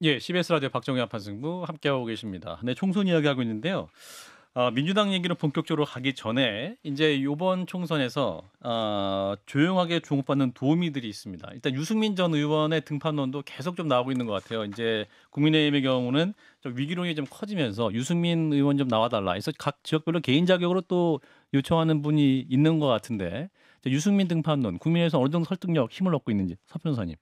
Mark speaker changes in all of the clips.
Speaker 1: 예, CBS 라디오 박정희 한판승부 함께하고 계십니다. 네, 총선 이야기하고 있는데요. 민주당 얘기는 본격적으로 가기 전에 이제 요번 총선에서 조용하게 주목받는 도우미들이 있습니다. 일단 유승민 전 의원의 등판론도 계속 좀 나오고 있는 것 같아요. 이제 국민의힘의 경우는 좀 위기론이 좀 커지면서 유승민 의원 좀 나와달라. 그래서 각 지역별로 개인 자격으로 또 요청하는 분이 있는 것 같은데 유승민 등판론 국민의힘에서 어느 정도 설득력 힘을 얻고 있는지 서 변호사님.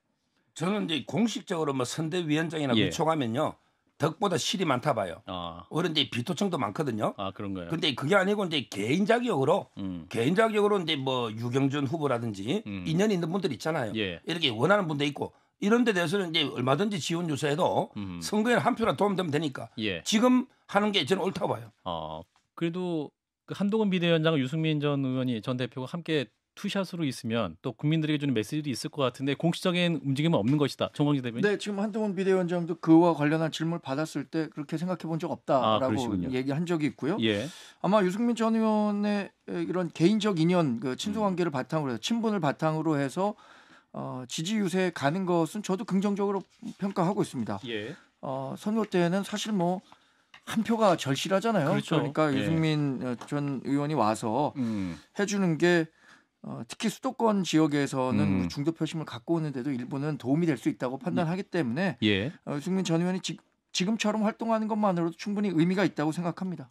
Speaker 2: 저는 이제 공식적으로 뭐 선대위원장이나
Speaker 1: 예.
Speaker 2: 요청하면요 덕보다 실이 많다 봐요.
Speaker 1: 아,
Speaker 2: 오히려 이제 비토청도 많거든요.
Speaker 1: 그런가요?
Speaker 2: 근데 그게 아니고 이제 개인 자격으로
Speaker 1: 음,
Speaker 2: 이제 뭐 유경준 후보라든지
Speaker 1: 음,
Speaker 2: 인연 있는 분들 있잖아요.
Speaker 1: 예.
Speaker 2: 이렇게 원하는 분도 있고 이런 데 대해서는 이제 얼마든지 지원 유세해도 선거에 한 표나 도움되면 되니까
Speaker 1: 예.
Speaker 2: 지금 하는 게 저는 옳다고 봐요.
Speaker 1: 그래도 그 한동훈 비대위원장과 유승민 전 의원이 전 대표가 함께 투샷으로 있으면 또 국민들에게 주는 메시지도 있을 것 같은데 공식적인 움직임은 없는 것이다. 정광재 대변인.
Speaker 3: 네, 지금 한동훈 비대위원장도 그와 관련한 질문을 받았을 때 그렇게 생각해 본 적 없다라고
Speaker 1: 그러시군요.
Speaker 3: 얘기한 적이 있고요.
Speaker 1: 예.
Speaker 3: 아마 유승민 전 의원의 이런 개인적 인연, 그 친소 관계를 바탕으로 해서 친분을 바탕으로 해서 지지 유세에 가는 것은 저도 긍정적으로 평가하고 있습니다.
Speaker 1: 예.
Speaker 3: 선거 때는 사실 뭐 한 표가 절실하잖아요.
Speaker 1: 그렇죠.
Speaker 3: 그러니까
Speaker 1: 예.
Speaker 3: 유승민 전 의원이 와서 해주는 게 특히 수도권 지역에서는 중도 표심을 갖고 오는데도 일부는 도움이 될 수 있다고 판단하기 때문에
Speaker 1: 예.
Speaker 3: 유승민 전 의원이 지금처럼 활동하는 것만으로도 충분히 의미가 있다고 생각합니다.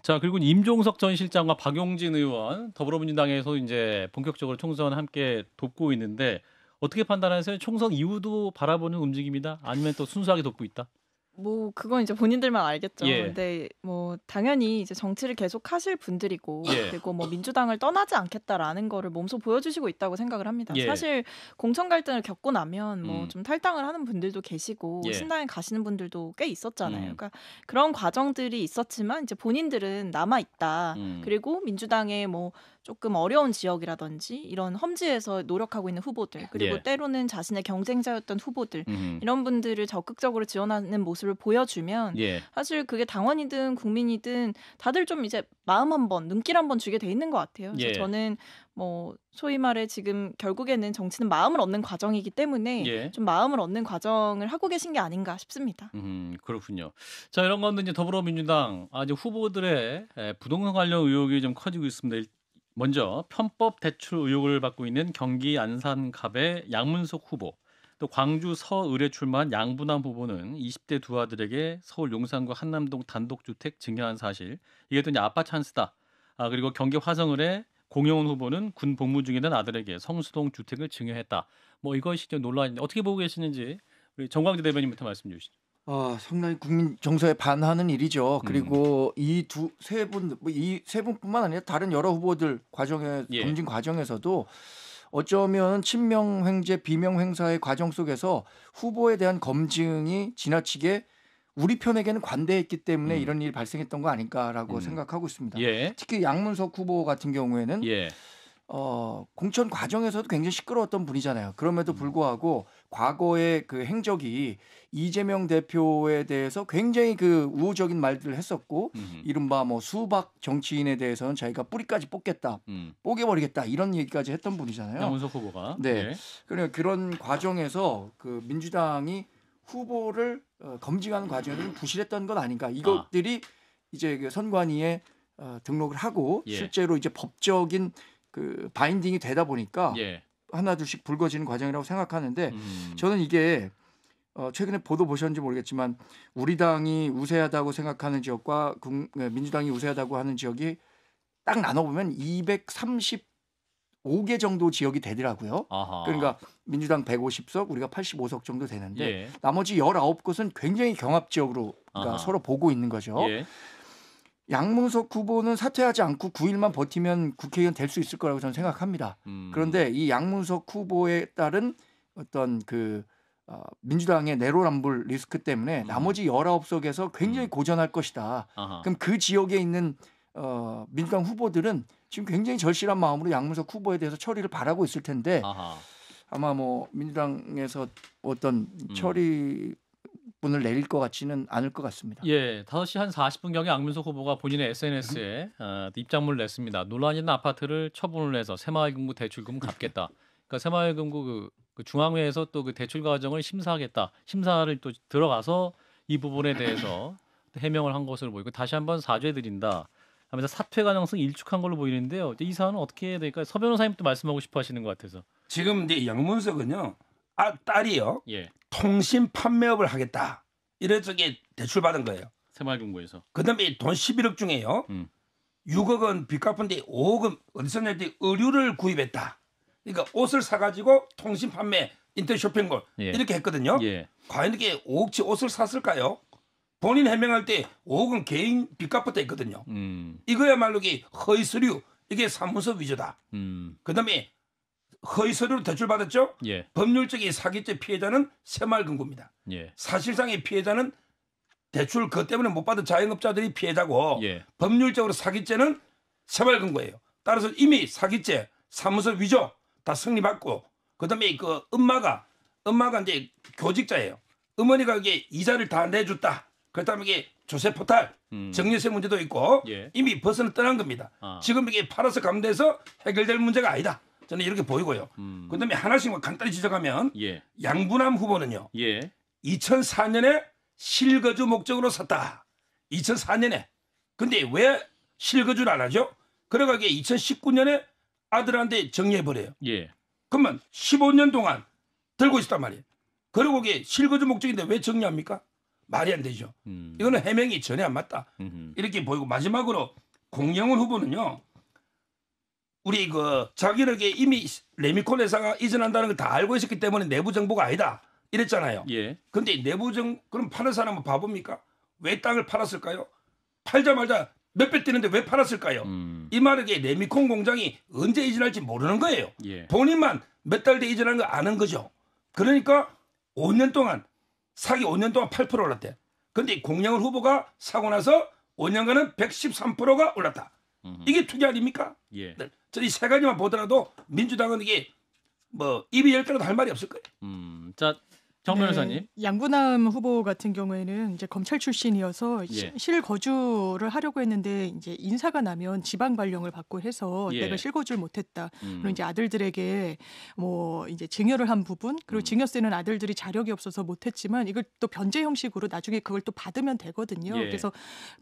Speaker 1: 자, 그리고 임종석 전 실장과 박용진 의원 더불어민주당에서 이제 본격적으로 총선 함께 돕고 있는데 어떻게 판단하세요? 총선 이후도 바라보는 움직임이다? 아니면 또 순수하게 돕고 있다?
Speaker 4: 뭐 그건 이제 본인들만 알겠죠.
Speaker 1: 예.
Speaker 4: 근데 뭐 당연히 이제 정치를 계속 하실 분들이고
Speaker 1: 예.
Speaker 4: 그리고 뭐 민주당을 떠나지 않겠다라는 거를 몸소 보여주시고 있다고 생각을 합니다.
Speaker 1: 예.
Speaker 4: 사실 공천 갈등을 겪고 나면 뭐
Speaker 1: 음.
Speaker 4: 좀 탈당을 하는 분들도 계시고
Speaker 1: 예.
Speaker 4: 신당에 가시는 분들도 꽤 있었잖아요. 그러니까 그런 과정들이 있었지만 이제 본인들은 남아 있다. 그리고 민주당의 뭐 조금 어려운 지역이라든지 이런 험지에서 노력하고 있는 후보들 그리고
Speaker 1: 예.
Speaker 4: 때로는 자신의 경쟁자였던 후보들
Speaker 1: 음.
Speaker 4: 이런 분들을 적극적으로 지원하는 모습을 보여주면
Speaker 1: 예.
Speaker 4: 사실 그게 당원이든 국민이든 다들 좀 이제 마음 한번 눈길 한번 주게 돼 있는 것 같아요. 그래서
Speaker 1: 예.
Speaker 4: 저는 뭐 소위 말해 지금 결국에는 정치는 마음을 얻는 과정이기 때문에
Speaker 1: 예.
Speaker 4: 좀 마음을 얻는 과정을 하고 계신 게 아닌가 싶습니다.
Speaker 1: 그렇군요. 자, 이런 가운데 이제 더불어민주당 이제 후보들의 부동산 관련 의혹이 좀 커지고 있습니다. 먼저 편법 대출 의혹을 받고 있는 경기 안산갑의 양문석 후보, 또 광주 서을에 출마한 양부남 후보는 20대 두 아들에게 서울 용산구 한남동 단독주택 증여한 사실, 이게 또 이제 아빠 찬스다. 그리고 경기 화성을에 공영훈 후보는 군 복무 중이던 아들에게 성수동 주택을 증여했다. 뭐 이것이 좀 논란인데 어떻게 보고 계시는지 우리 정광재 대변인부터 말씀 주시죠.
Speaker 3: 상당히 국민 정서에 반하는 일이죠. 그리고 이 세 분뿐만 아니라 다른 여러 후보들
Speaker 1: 예.
Speaker 3: 검증 과정에서도 어쩌면 친명횡재 비명행사의 과정 속에서 후보에 대한 검증이 지나치게 우리 편에게는 관대했기 때문에 이런 일이 발생했던 거 아닐까라고 생각하고 있습니다.
Speaker 1: 예.
Speaker 3: 특히 양문석 후보 같은 경우에는
Speaker 1: 예.
Speaker 3: 공천 과정에서도 굉장히 시끄러웠던 분이잖아요. 그럼에도 불구하고 과거의 그 행적이 이재명 대표에 대해서 굉장히 그 우호적인 말들을 했었고 이른바 뭐 수박 정치인에 대해서는 자기가 뿌리까지 뽑겠다, 뽀개버리겠다 이런 얘기까지 했던 분이잖아요.
Speaker 1: 양문석 후보가.
Speaker 3: 네.
Speaker 1: 예.
Speaker 3: 그러니까 그런 과정에서 그 민주당이 후보를 검증하는 과정에서 부실했던 건 아닌가. 이것들이 이제 그 선관위에 등록을 하고
Speaker 1: 예.
Speaker 3: 실제로 이제 법적인 그 바인딩이 되다 보니까
Speaker 1: 예.
Speaker 3: 하나 둘씩 불거지는 과정이라고 생각하는데 저는 이게 최근에 보도 보셨는지 모르겠지만 우리 당이 우세하다고 생각하는 지역과 민주당이 우세하다고 하는 지역이 딱 나눠보면 235개 정도 지역이 되더라고요.
Speaker 1: 아하.
Speaker 3: 그러니까 민주당 150석 우리가 85석 정도 되는데
Speaker 1: 예.
Speaker 3: 나머지 19곳은 굉장히 경합 지역으로 그러니까 서로 보고 있는 거죠.
Speaker 1: 예.
Speaker 3: 양문석 후보는 사퇴하지 않고 9일만 버티면 국회의원 될 수 있을 거라고 저는 생각합니다. 그런데 이 양문석 후보에 따른 어떤 그 민주당의 내로남불 리스크 때문에 나머지 19석에서 굉장히 고전할 것이다.
Speaker 1: 아하.
Speaker 3: 그럼 그 지역에 있는 민주당 후보들은 지금 굉장히 절실한 마음으로 양문석 후보에 대해서 처리를 바라고 있을 텐데
Speaker 1: 아하.
Speaker 3: 아마 뭐 민주당에서 어떤 처리 분을 내릴 것 같지는 않을 것 같습니다.
Speaker 1: 예, 5시 한 40분경에 양문석 후보가 본인의 SNS에 입장문을 냈습니다. 논란이 있는 아파트를 처분을 해서 새마을금고 대출금 갚겠다. 그러니까 새마을금고 그 중앙회에서 또 그 대출 과정을 심사하겠다. 심사를 또 들어가서 이 부분에 대해서 해명을 한 것으로 보이고 다시 한번 사죄드린다. 하면서 사퇴 가능성이 일축한 걸로 보이는데요. 이 사안은 어떻게 해야 될까요? 서 변호사님도 말씀하고 싶어 하시는 것 같아서.
Speaker 2: 지금 이제 양문석은요. 딸이요.
Speaker 1: 예.
Speaker 2: 통신 판매업을 하겠다. 이래서 이게 대출 받은 거예요.
Speaker 1: 새마을금고에서.
Speaker 2: 그다음에 돈 11억 중에요. 6억 원 빚 갚은데 5억은 어디서 냈지? 의류를 구입했다. 그러니까 옷을 사가지고 통신 판매, 인터넷 쇼핑몰
Speaker 1: 예.
Speaker 2: 이렇게 했거든요.
Speaker 1: 예.
Speaker 2: 과연 이렇게 5억치 옷을 샀을까요? 본인 해명할 때 5억은 개인 빚 갚았다 했거든요. 이거야말로 이게 허위 서류, 이게 사무소 위조다. 그다음에 허위 서류로 대출 받았죠.
Speaker 1: 예.
Speaker 2: 법률적인 사기죄 피해자는 새마을금고입니다.
Speaker 1: 예.
Speaker 2: 사실상의 피해자는 대출 그것 때문에 못 받은 자영업자들이 피해자고
Speaker 1: 예.
Speaker 2: 법률적으로 사기죄는 새마을금고예요. 따라서 이미 사기죄, 사무소 위조 다 성립받고 그다음에 그 엄마가 이제 교직자예요. 어머니가 이게 이자를 다 내줬다. 그렇다면 이게 조세 포탈, 정리세 문제도 있고
Speaker 1: 예.
Speaker 2: 이미 벗어나 떠난 겁니다. 지금 이게 팔아서 감대해서 해결될 문제가 아니다. 저는 이렇게 보이고요. 그다음에 하나씩만 간단히 지적하면
Speaker 1: 예.
Speaker 2: 양부남 후보는요.
Speaker 1: 예.
Speaker 2: 2004년에 실거주 목적으로 샀다. 2004년에. 근데 왜 실거주를 안 하죠? 그래가 2019년에 아들한테 정리해버려요.
Speaker 1: 예.
Speaker 2: 그러면 15년 동안 들고 있었단 말이에요. 그리고 이게 실거주 목적인데 왜 정리합니까? 말이 안 되죠. 이거는 해명이 전혀 안 맞다. 이렇게 보이고 마지막으로 공영훈 후보는요. 우리 그 자기에게 이미 레미콘 회사가 이전한다는 걸 다 알고 있었기 때문에 내부 정보가 아니다. 이랬잖아요.
Speaker 1: 예.
Speaker 2: 근데 그럼 파는 사람은 바보입니까? 왜 땅을 팔았을까요? 팔자마자 몇 배 뛰는데 왜 팔았을까요? 이 말에게 레미콘 공장이 언제 이전할지 모르는 거예요.
Speaker 1: 예.
Speaker 2: 본인만 몇 달 뒤에 이전한 거 아는 거죠. 그러니까 5년 동안 사기 5년 동안 8% 올랐대. 근데 공영훈 후보가 사고 나서 5년간은 113%가 올랐다. 이게 투기 아닙니까?
Speaker 1: 예.
Speaker 2: 네. 저이 세 가지만 보더라도 민주당은 이게 뭐 입이 열 개라도 할 말이 없을 거예요.
Speaker 1: 자, 정 변호사님.
Speaker 5: 양부남 후보 같은 경우에는 이제 검찰 출신이어서
Speaker 1: 예.
Speaker 5: 실거주를 하려고 했는데 이제 인사가 나면 지방 발령을 받고 해서
Speaker 1: 예.
Speaker 5: 내가 실거주를 못했다. 그리고 이제 아들들에게 뭐 이제 증여를 한 부분 그리고 증여세는 아들들이 자력이 없어서 못했지만 이걸 또 변제 형식으로 나중에 그걸 또 받으면 되거든요.
Speaker 1: 예.
Speaker 5: 그래서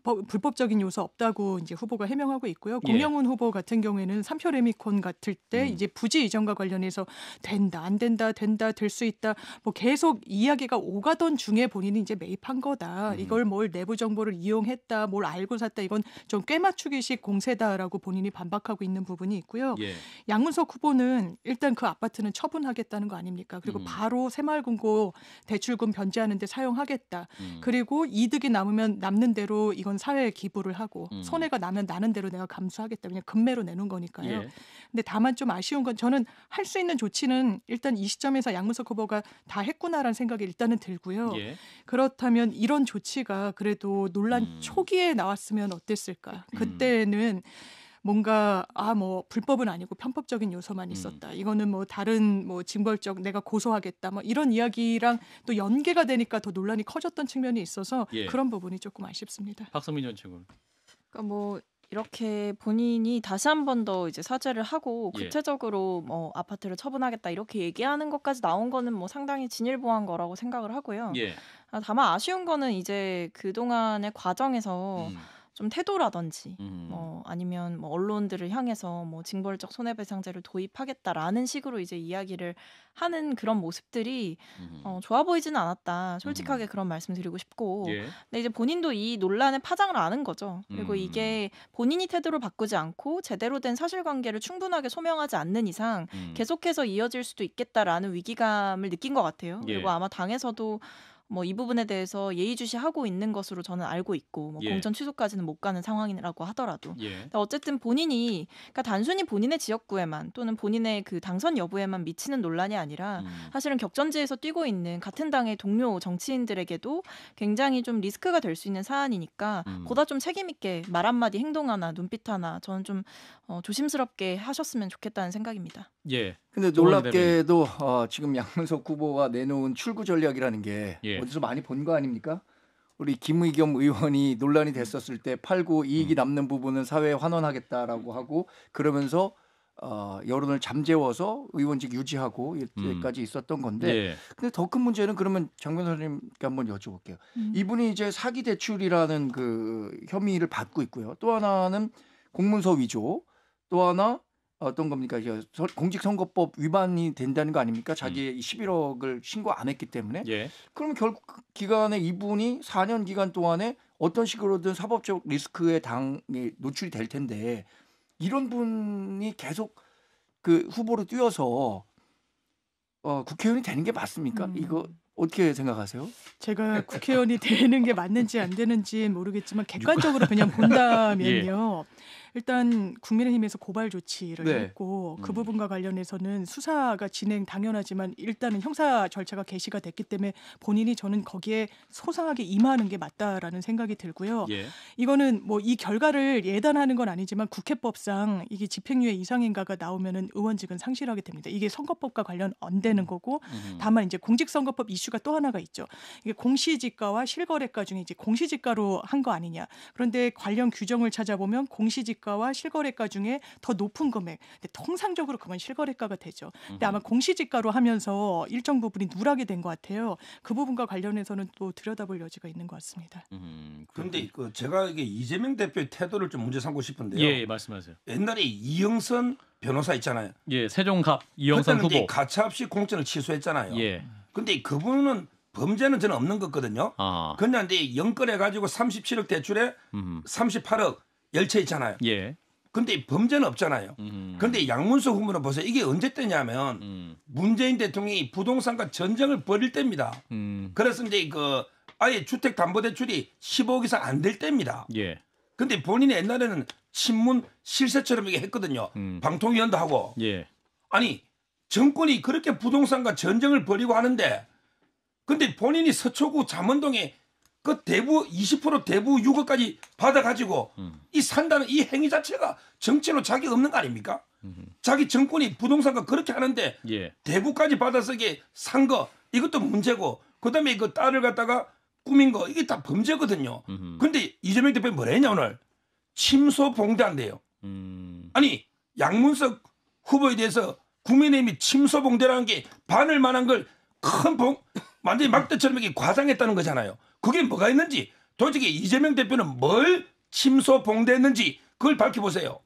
Speaker 5: 불법적인 요소 없다고 이제 후보가 해명하고 있고요.
Speaker 1: 예.
Speaker 5: 공영훈 후보 같은 경우에는 3표 레미콘 같을 때 이제 부지 이전과 관련해서 된다 안 된다 된다 될 수 있다 뭐 계속 이야기가 오가던 중에 본인이 이제 매입한 거다. 이걸 뭘 내부 정보를 이용했다, 뭘 알고 샀다. 이건 좀 꿰맞추기식 공세다라고 본인이 반박하고 있는 부분이 있고요.
Speaker 1: 예.
Speaker 5: 양문석 후보는 일단 그 아파트는 처분하겠다는 거 아닙니까? 그리고 바로 새마을금고 대출금 변제하는 데 사용하겠다. 그리고 이득이 남는 대로 이건 사회에 기부를 하고 손해가 나면 나는 대로 내가 감수하겠다. 그냥 금매로 내놓은 거니까요.
Speaker 1: 예.
Speaker 5: 근데 다만 좀 아쉬운 건 저는 할 수 있는 조치는 일단 이 시점에서 양문석 후보가 다 했구나라는 생각이 일단은 들고요.
Speaker 1: 예.
Speaker 5: 그렇다면 이런 조치가 그래도 논란 초기에 나왔으면 어땠을까? 그때는 뭔가 뭐 불법은 아니고 편법적인 요소만 있었다. 이거는 뭐 다른 뭐 징벌적 내가 고소하겠다. 뭐 이런 이야기랑 또 연계가 되니까 더 논란이 커졌던 측면이 있어서
Speaker 1: 예.
Speaker 5: 그런 부분이 조금 아쉽습니다.
Speaker 1: 박성민 전 최고는.
Speaker 4: 그러니까 뭐 이렇게 본인이 다시 한 번 더 이제 사죄를 하고
Speaker 1: 예.
Speaker 4: 구체적으로 뭐 아파트를 처분하겠다 이렇게 얘기하는 것까지 나온 거는 뭐 상당히 진일보한 거라고 생각을 하고요.
Speaker 1: 예.
Speaker 4: 다만 아쉬운 거는 이제 그 동안의 과정에서 좀 태도라든지 뭐 아니면 뭐 언론들을 향해서 뭐 징벌적 손해배상제를 도입하겠다라는 식으로 이제 이야기를 하는 그런 모습들이 좋아 보이지는 않았다. 솔직하게 그런 말씀드리고 싶고.
Speaker 1: 예.
Speaker 4: 근데 이제 본인도 이 논란의 파장을 아는 거죠. 그리고 이게 본인이 태도를 바꾸지 않고 제대로 된 사실관계를 충분하게 소명하지 않는 이상 계속해서 이어질 수도 있겠다라는 위기감을 느낀 것 같아요.
Speaker 1: 예.
Speaker 4: 그리고 아마 당에서도 뭐 이 부분에 대해서 예의주시하고 있는 것으로 저는 알고 있고 뭐
Speaker 1: 예.
Speaker 4: 공천 취소까지는 못 가는 상황이라고 하더라도
Speaker 1: 예.
Speaker 4: 어쨌든 본인이 그러니까 단순히 본인의 지역구에만 또는 본인의 그 당선 여부에만 미치는 논란이 아니라 사실은 격전지에서 뛰고 있는 같은 당의 동료 정치인들에게도 굉장히 좀 리스크가 될 수 있는 사안이니까 보다 좀 책임 있게 말 한마디 행동 하나 눈빛 하나 저는 좀 조심스럽게 하셨으면 좋겠다는 생각입니다.
Speaker 1: 예.
Speaker 3: 근데 놀랍게도 지금 양문석 후보가 내놓은 출구 전략이라는 게
Speaker 1: 예.
Speaker 3: 어디서 많이 본 거 아닙니까? 우리 김의겸 의원이 논란이 됐었을 때 팔고 이익이 남는 부분은 사회에 환원하겠다라고 하고 그러면서 여론을 잠재워서 의원직 유지하고 이때까지 있었던 건데
Speaker 1: 예.
Speaker 3: 근데 더 큰 문제는 그러면 장 변호사님께 한번 여쭤볼게요. 이분이 이제 사기 대출이라는 그 혐의를 받고 있고요. 또 하나는 공문서 위조, 또 하나 어떤 겁니까? 이제 공직선거법 위반이 된다는 거 아닙니까? 자기 11억을 신고 안 했기 때문에.
Speaker 1: 예.
Speaker 3: 그러면 결국 그 기간에 이분이 4년 기간 동안에 어떤 식으로든 사법적 리스크에 노출이 될 텐데 이런 분이 계속 그 후보로 뛰어서 국회의원이 되는 게 맞습니까? 이거 어떻게 생각하세요?
Speaker 5: 제가 국회의원이 되는 게 맞는지 안 되는지 모르겠지만 객관적으로 그냥 본다면요. 일단 국민의힘에서 고발 조치를
Speaker 3: 네.
Speaker 5: 했고 그 부분과 관련해서는 수사가 진행 당연하지만 일단은 형사 절차가 개시가 됐기 때문에 본인이 저는 거기에 소상하게 임하는 게 맞다라는 생각이 들고요.
Speaker 1: 예.
Speaker 5: 이거는 뭐 이 결과를 예단하는 건 아니지만 국회법상 이게 집행유예 이상인가가 나오면은 의원직은 상실하게 됩니다. 이게 선거법과 관련 안 되는 거고 다만 이제 공직선거법 이슈가 또 하나가 있죠. 이게 공시지가와 실거래가 중에 이제 공시지가로 한 거 아니냐. 그런데 관련 규정을 찾아보면 공시지가와 실거래가 중에 더 높은 금액. 근데 통상적으로 그건 실거래가가 되죠. 근데 아마 공시지가로 하면서 일정 부분이 누락이 된 것 같아요. 그 부분과 관련해서는 또 들여다볼 여지가 있는 것 같습니다.
Speaker 2: 그런데 그 제가 이게 이재명 대표의 태도를 좀 문제 삼고 싶은데요.
Speaker 1: 예, 말씀하세요.
Speaker 2: 옛날에 이영선 변호사 있잖아요.
Speaker 1: 예, 세종갑 이영선
Speaker 2: 그때는 이제
Speaker 1: 후보.
Speaker 2: 가차없이 공천을 취소했잖아요.
Speaker 1: 예.
Speaker 2: 근데 그분은 범죄는 저는 없는 거거든요. 그냥 이제 영끌해 가지고 37억 대출에 38억 열채 있잖아요.
Speaker 1: 예.
Speaker 2: 근데 범죄는 없잖아요. 근데 양문석 후보는 보세요. 이게 언제 때냐면 문재인 대통령이 부동산과 전쟁을 벌일 때입니다. 그래서 이제 그 아예 주택담보대출이 15억 이상 안 될 때입니다.
Speaker 1: 예.
Speaker 2: 근데 본인이 옛날에는 친문 실세처럼 이게 했거든요. 방통위원도 하고.
Speaker 1: 예.
Speaker 2: 아니 정권이 그렇게 부동산과 전쟁을 벌이고 하는데 근데 본인이 서초구 잠원동에 그 대부 20% 대부 6억까지 받아가지고 이 산다는 이 행위 자체가 정치로 자격 없는 거 아닙니까? 자기 정권이 부동산과 그렇게 하는데
Speaker 1: 예.
Speaker 2: 대부까지 받아서 이게 산 거 이것도 문제고 그다음에 그 딸을 갖다가 꾸민 거 이게 다 범죄거든요. 근데 이재명 대표 뭐라 했냐 오늘 침소 봉대한대요. 아니 양문석 후보에 대해서 국민의힘이 침소 봉대라는 게 반을 만한 걸 큰 완전히 막대처럼 이렇게 과장했다는 거잖아요. 그게 뭐가 있는지 도대체 이재명 대표는 뭘 침소 봉대했는지 그걸 밝혀보세요.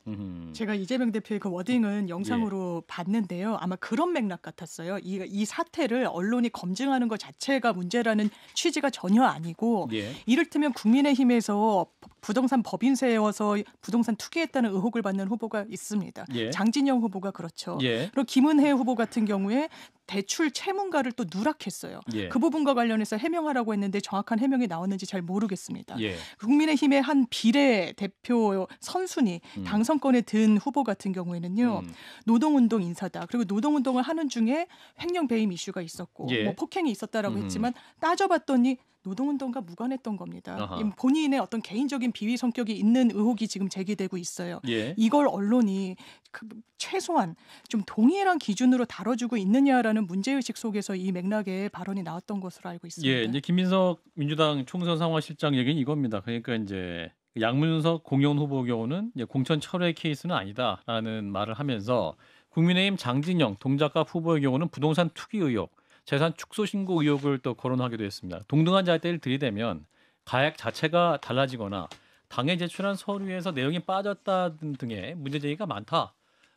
Speaker 5: 제가 이재명 대표의 그 워딩은 영상으로 봤는데요. 아마 그런 맥락 같았어요. 이 사태를 언론이 검증하는 것 자체가 문제라는 취지가 전혀 아니고 이를테면 국민의힘에서 부동산 법인 세워서 부동산 투기했다는 의혹을 받는 후보가 있습니다. 장진영 후보가 그렇죠. 그리고 김은혜 후보 같은 경우에 대출 채무가를 또 누락했어요. 그 부분과 관련해서 해명하라고 했는데 정확한 해명이 나왔는지 잘 모르겠습니다. 국민의힘의 한 비례 대표 선순위 당선권에 든 후보 같은 경우에는요. 노동운동 인사다. 그리고 노동운동을 하는 중에 횡령 배임 이슈가 있었고 뭐 폭행이 있었다라고 했지만 따져봤더니 노동운동과 무관했던 겁니다. 본인의 어떤 개인적인 비위 성격이 있는 의혹이 지금 제기되고 있어요. 이걸 언론이 최소한 좀 동일한 기준으로 다뤄주고 있느냐라는 문제의식 속에서 이 맥락의 발언이 나왔던 것으로 알고 있습니다.
Speaker 1: 예, 이제 김민석 민주당 총선 상황실장 얘기는 이겁니다. 그러니까 이제 양문석 공영 후보 경우는 이제 공천 철회 케이스는 아니다라는 말을 하면서 국민의힘 장진영 동작갑 후보의 경우는 부동산 투기 의혹, 재산 축소 신고 의혹을 또 거론하기도 했습니다. 동등한 잣대를 들이대면 가액 자체가 달라지거나 당에 제출한 서류에서 내용이 빠졌다 등의 문제 제기가 많다.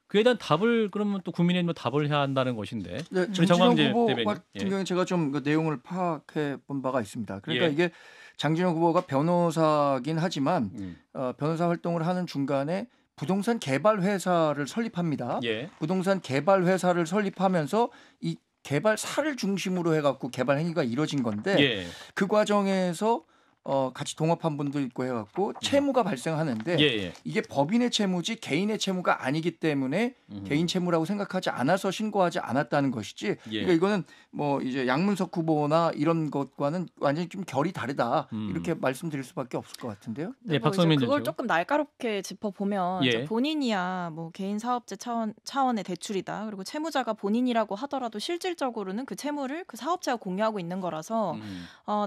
Speaker 1: 그에 대한 답을 그러면 또 국민의힘도 답을 해야 한다는 것인데.
Speaker 3: 네, 장진영 후보 같은 경우에 제가 좀 그 내용을 파악해 본 바가 있습니다. 그러니까 이게 장진영 후보가 변호사긴 하지만 변호사 활동을 하는 중간에 부동산 개발 회사를 설립합니다. 부동산 개발 회사를 설립하면서 이 개발사를 중심으로 해갖고 개발 행위가 이루어진 건데 그 과정에서 같이 동업한 분도 있고 해갖고 채무가 발생하는데 이게 법인의 채무지 개인의 채무가 아니기 때문에 개인 채무라고 생각하지 않아서 신고하지 않았다는 것이지. 그러니까 이거는 뭐 이제 양문석 후보나 이런 것과는 완전히 좀 결이 다르다 이렇게 말씀드릴 수밖에 없을 것 같은데요.
Speaker 4: 네,
Speaker 1: 박성민
Speaker 4: 그걸 조금 날카롭게 짚어보면 본인이야 뭐 개인 사업체 차원의 대출이다. 그리고 채무자가 본인이라고 하더라도 실질적으로는 그 채무를 그 사업체가 공유하고 있는 거라서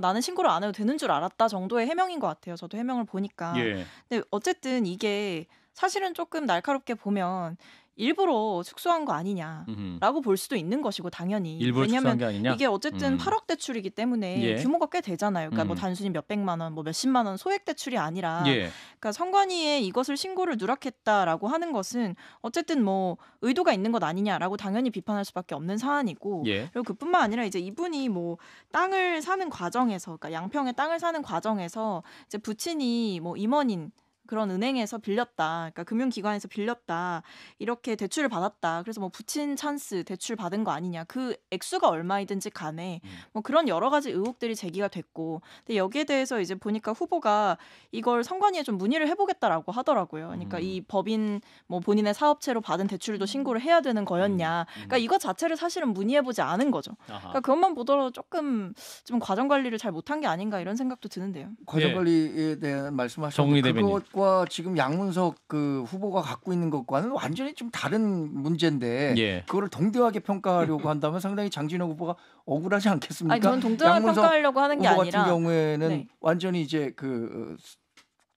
Speaker 4: 나는 신고를 안 해도 되는 줄 알았다. 정도의 해명인 것 같아요. 저도 해명을 보니까. 근데 어쨌든 이게 사실은 조금 날카롭게 보면 일부러 축소한 거 아니냐라고 볼 수도 있는 것이고 당연히.
Speaker 1: 일부러 축소한 게 아니냐?
Speaker 4: 이게 어쨌든 8억 대출이기 때문에
Speaker 1: 예.
Speaker 4: 규모가 꽤 되잖아요. 그러니까 뭐 단순히 몇백만 원, 뭐 몇십만 원 소액 대출이 아니라
Speaker 1: 예.
Speaker 4: 그러니까 선관위에 이것을 신고를 누락했다라고 하는 것은 어쨌든 뭐 의도가 있는 것 아니냐라고 당연히 비판할 수밖에 없는 사안이고
Speaker 1: 예.
Speaker 4: 그리고 그뿐만 아니라 이제 이분이 뭐 땅을 사는 과정에서 그러니까 양평에 땅을 사는 과정에서 이제 부친이 뭐 임원인 그런 은행에서 빌렸다. 그러니까 금융기관에서 빌렸다. 이렇게 대출을 받았다. 그래서 뭐 부친 찬스 대출 받은 거 아니냐. 그 액수가 얼마이든지 간에 뭐 그런 여러 가지 의혹들이 제기가 됐고. 근데 여기에 대해서 이제 보니까 후보가 이걸 선관위에 좀 문의를 해보겠다라고 하더라고요. 그러니까 이 법인 뭐 본인의 사업체로 받은 대출도 신고를 해야 되는 거였냐. 그러니까 이것 자체를 사실은 문의해보지 않은 거죠. 그러니까 그것만 보더라도 조금 좀 과정 관리를 잘 못한 게 아닌가 이런 생각도 드는데요.
Speaker 3: 과정
Speaker 1: 예.
Speaker 3: 관리에 대한 말씀하셨는데
Speaker 1: 대변인.
Speaker 3: 그것과 지금 양문석 그 후보가 갖고 있는 것과는 완전히 좀 다른 문제인데
Speaker 1: 예.
Speaker 3: 그거를 동등하게 평가하려고 한다면 상당히 장진영 후보가 억울하지 않겠습니까?
Speaker 4: 아니 저는 동등하게
Speaker 3: 양문석
Speaker 4: 평가하려고 하는 게
Speaker 3: 후보
Speaker 4: 아니라
Speaker 3: 같은 경우에는
Speaker 4: 네.
Speaker 3: 완전히 이제 그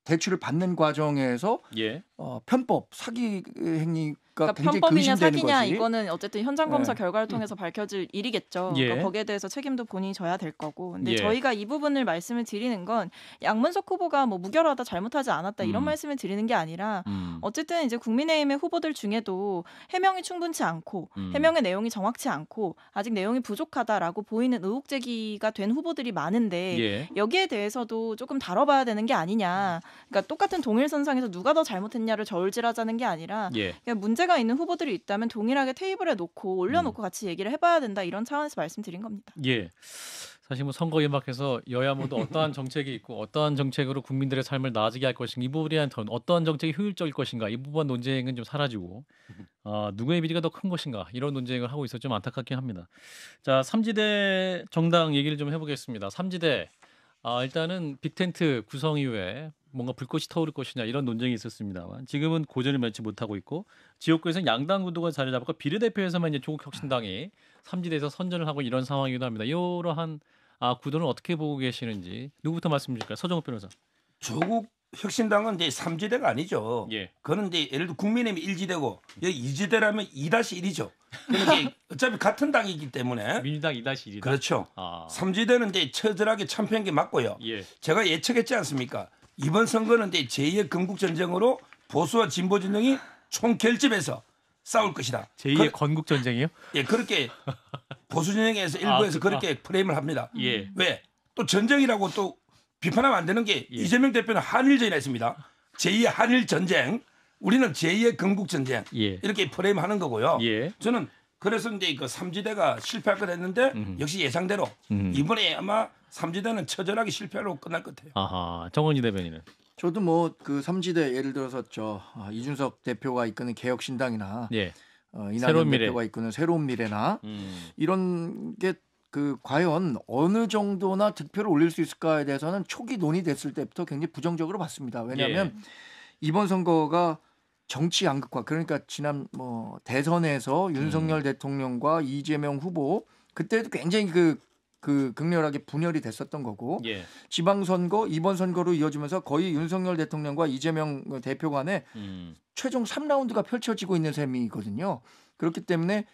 Speaker 3: 대출을 받는 과정에서
Speaker 1: 예.
Speaker 3: 편법 사기 행위가
Speaker 4: 그러니까
Speaker 3: 굉장히
Speaker 4: 편법이냐
Speaker 3: 의심되는
Speaker 4: 사기냐
Speaker 3: 거지.
Speaker 4: 이거는 어쨌든 현장 검사
Speaker 3: 네.
Speaker 4: 결과를 통해서 밝혀질 일이겠죠.
Speaker 1: 예.
Speaker 4: 그러니까 거기에 대해서 책임도 본인이 져야 될 거고. 근데
Speaker 1: 예.
Speaker 4: 저희가 이 부분을 말씀을 드리는 건 양문석 후보가 뭐 무결하다 잘못하지 않았다 이런 말씀을 드리는 게 아니라 어쨌든 이제 국민의힘의 후보들 중에도 해명이 충분치 않고 해명의 내용이 정확치 않고 아직 내용이 부족하다라고 보이는 의혹 제기가 된 후보들이 많은데
Speaker 1: 예.
Speaker 4: 여기에 대해서도 조금 다뤄봐야 되는 게 아니냐. 그러니까 똑같은 동일선상에서 누가 더 잘못했냐를 저울질하자는 게 아니라
Speaker 1: 예.
Speaker 4: 그냥 문제가 있는 후보들이 있다면 동일하게 테이블에 놓고 올려놓고 같이 얘기를 해봐야 된다 이런 차원에서 말씀드린 겁니다.
Speaker 1: 예. 사실 뭐 선거 임박해서 여야 모두 어떠한 정책이 있고 어떠한 정책으로 국민들의 삶을 나아지게 할 것인가 이 부분에 대한 어떠한 정책이 효율적일 것인가 이 부분 논쟁은 좀 사라지고 누구의 비리가 더 큰 것인가 이런 논쟁을 하고 있어 좀 안타깝긴 합니다. 자, 삼지대 정당 얘기를 좀 해보겠습니다. 삼지대 일단은 빅텐트 구성 이후에 뭔가 불꽃이 터오를 것이냐 이런 논쟁이 있었습니다만 지금은 고전을 맺지 못하고 있고 지역구에서는 양당 구도가 자리 잡고 비례대표에서만 이제 조국혁신당이 삼지대에서 선전을 하고 이런 상황이기도 합니다. 이러한 구도는 어떻게 보고 계시는지 누구부터 말씀 주실까요? 서정욱 변호사.
Speaker 2: 조국 혁신당은 이제 3지대가 아니죠.
Speaker 1: 예.
Speaker 2: 그는 이제 예를 들어 국민의힘이 1지대고 여기 2지대라면 2-1이죠. 그러니까 어차피 같은 당이기 때문에
Speaker 1: 민주당 2-1이다.
Speaker 2: 그렇죠. 3지대는 이제 처절하게 참패한 게 맞고요.
Speaker 1: 예.
Speaker 2: 제가 예측했지 않습니까? 이번 선거는 이제 제2의 건국전쟁으로 보수와 진보 진영이 총결집해서 싸울 것이다.
Speaker 1: 제2의 건국전쟁이요?
Speaker 2: 예, 그렇게 보수 진영에서 일부에서 그렇게 프레임을 합니다.
Speaker 1: 예.
Speaker 2: 왜? 또 전쟁이라고 또 비판하면 안 되는 게 이재명 대표는 한일전이나 했습니다. 제2의 한일 전쟁, 우리는 제2의 건국 전쟁
Speaker 1: 예.
Speaker 2: 이렇게 프레임하는 거고요.
Speaker 1: 예.
Speaker 2: 저는 그래서 이제 그 3지대가 실패할 것 했는데 역시 예상대로 이번에 아마 3지대는 처절하게 실패로 끝날 것 같아요.
Speaker 1: 아하, 정원희 대변인은.
Speaker 3: 저도 뭐 그 3지대 예를 들어서 이준석 대표가 이끄는 개혁신당이나
Speaker 1: 예.
Speaker 3: 이낙연 대표가 이끄는 새로운 미래나 이런 게 그 과연 어느 정도나 득표를 올릴 수 있을까에 대해서는 초기 논의됐을 때부터 굉장히 부정적으로 봤습니다. 왜냐하면 이번 선거가 정치 양극화 그러니까 지난 뭐 대선에서 윤석열 대통령과 이재명 후보 그때도 굉장히 그 극렬하게 분열이 됐었던 거고
Speaker 1: 예.
Speaker 3: 지방선거 이번 선거로 이어지면서 거의 윤석열 대통령과 이재명 대표 간에 최종 3라운드가 펼쳐지고 있는 셈이거든요. 그렇기 때문에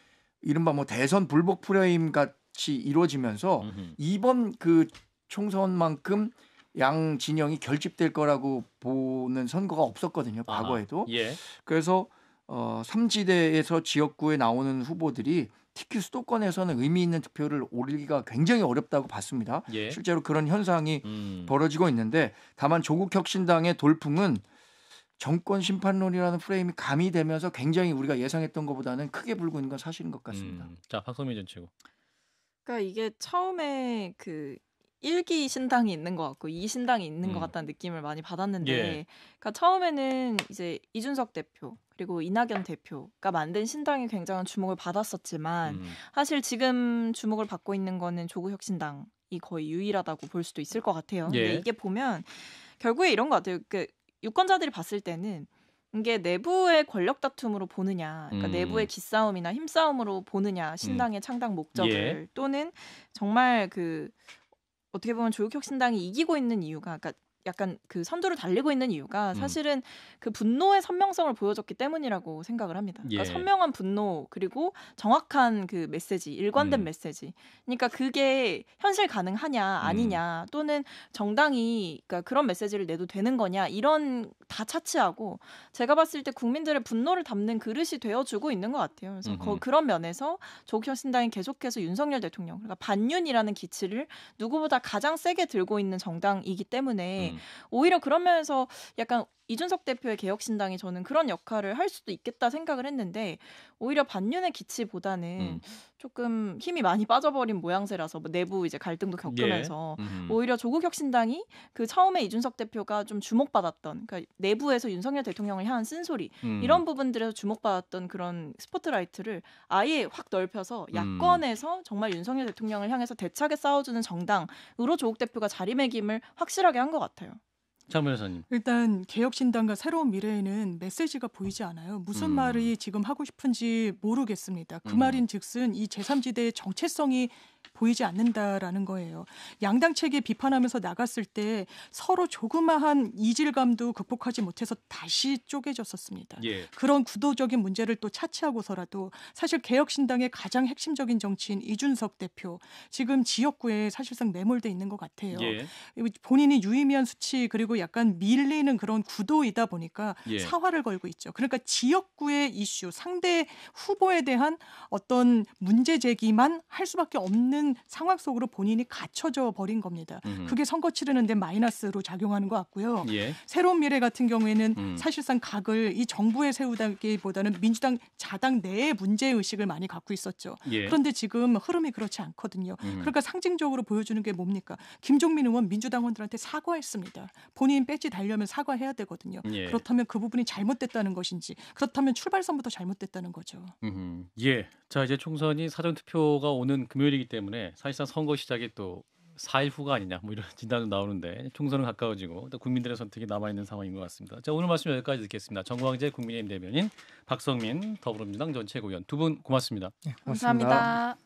Speaker 3: 이른바 뭐 대선 불복 프레임 같이 이루어지면서 이번 그 총선만큼 양 진영이 결집될 거라고 보는 선거가 없었거든요. 과거에도.
Speaker 1: 예.
Speaker 3: 그래서 3지대에서 지역구에 나오는 후보들이 특히 수도권에서는 의미 있는 득표를 올리기가 굉장히 어렵다고 봤습니다.
Speaker 1: 예.
Speaker 3: 실제로 그런 현상이 벌어지고 있는데 다만 조국혁신당의 돌풍은 정권 심판론이라는 프레임이 가미되면서 굉장히 우리가 예상했던 것보다는 크게 불고 있는 건 사실인 것 같습니다.
Speaker 1: 자, 박성민 전 최고.
Speaker 4: 그러니까 이게 처음에 그 1기 신당이 있는 것 같고 2기 신당이 있는 것 같다는 느낌을 많이 받았는데
Speaker 1: 예.
Speaker 4: 그러니까 처음에는 이제 이준석 대표 그리고 이낙연 대표가 만든 신당이 굉장한 주목을 받았었지만 사실 지금 주목을 받고 있는 거는 조국혁신당이 거의 유일하다고 볼 수도 있을 것 같아요.
Speaker 1: 예.
Speaker 4: 근데 이게 보면 결국에 이런 것 같아요. 그 유권자들이 봤을 때는 이게 내부의 권력 다툼으로 보느냐, 그러니까 내부의 기싸움이나 힘싸움으로 보느냐, 신당의 창당 목적을
Speaker 1: 예.
Speaker 4: 또는 정말 그 어떻게 보면 조국혁신당이 이기고 있는 이유가, 그러니까 약간 그 선두를 달리고 있는 이유가
Speaker 1: 음.
Speaker 4: 사실은 그 분노의 선명성을 보여줬기 때문이라고 생각을 합니다. 그러니까
Speaker 1: 예.
Speaker 4: 선명한 분노 그리고 정확한 그 메시지, 일관된 메시지. 그러니까 그게 현실 가능하냐 아니냐 또는 정당이 그러니까 그런 메시지를 내도 되는 거냐 이런 다 차치하고 제가 봤을 때 국민들의 분노를 담는 그릇이 되어주고 있는 것 같아요. 그래서 그런 면에서 조국혁신당이 계속해서 윤석열 대통령 그러니까 반윤이라는 기치를 누구보다 가장 세게 들고 있는 정당이기 때문에 오히려 그런 면에서 약간 이준석 대표의 개혁신당이 저는 그런 역할을 할 수도 있겠다 생각을 했는데 오히려 반윤의 기치보다는 조금 힘이 많이 빠져버린 모양새라서 뭐 내부 이제 갈등도 겪으면서 오히려 조국혁신당이 그 처음에 이준석 대표가 좀 주목받았던 그러니까 내부에서 윤석열 대통령을 향한 쓴소리 이런 부분들에서 주목받았던 그런 스포트라이트를 아예 확 넓혀서 야권에서 정말 윤석열 대통령을 향해서 대차게 싸워주는 정당으로 조국 대표가 자리매김을 확실하게 한 것 같아요.
Speaker 1: 장 변호사님.
Speaker 5: 일단 개혁신당과 새로운 미래에는 메시지가 보이지 않아요. 무슨 말이 지금 하고 싶은지 모르겠습니다. 그 말인즉슨 이 제3지대의 정체성이 보이지 않는다라는 거예요. 양당 체계 비판하면서 나갔을 때 서로 조그마한 이질감도 극복하지 못해서 다시 쪼개졌었습니다.
Speaker 1: 예.
Speaker 5: 그런 구도적인 문제를 또 차치하고서라도 사실 개혁신당의 가장 핵심적인 정치인 이준석 대표 지금 지역구에 사실상 매몰돼 있는 것 같아요.
Speaker 1: 예.
Speaker 5: 본인이 유의미한 수치 그리고 약간 밀리는 그런 구도이다 보니까
Speaker 1: 예.
Speaker 5: 사활을 걸고 있죠. 그러니까 지역구의 이슈, 상대 후보에 대한 어떤 문제 제기만 할 수밖에 없는 상황 속으로 본인이 갇혀져 버린 겁니다. 그게 선거 치르는데 마이너스로 작용하는 것 같고요.
Speaker 1: 예.
Speaker 5: 새로운 미래 같은 경우에는 사실상 각을 이 정부에 세우다기보다는 민주당 자당 내의 문제의식을 많이 갖고 있었죠.
Speaker 1: 예.
Speaker 5: 그런데 지금 흐름이 그렇지 않거든요. 그러니까 상징적으로 보여주는 게 뭡니까? 김종민 의원 민주당원들한테 사과했습니다. 본인 배지 달려면 사과해야 되거든요.
Speaker 1: 예.
Speaker 5: 그렇다면 그 부분이 잘못됐다는 것인지 그렇다면 출발선부터 잘못됐다는 거죠.
Speaker 1: 예. 자 이제 총선이 사전투표가 오는 금요일이기 때문에 사실상 선거 시작이 또 4일 후가 아니냐 뭐 이런 진단도 나오는데 총선은 가까워지고 또 국민들의 선택이 남아있는 상황인 것 같습니다. 자 오늘 말씀 여기까지 듣겠습니다. 정광재 국민의힘 대변인 박성민 더불어민주당 전 최고위원 두 분 고맙습니다.
Speaker 3: 네, 고맙습니다.
Speaker 4: 감사합니다.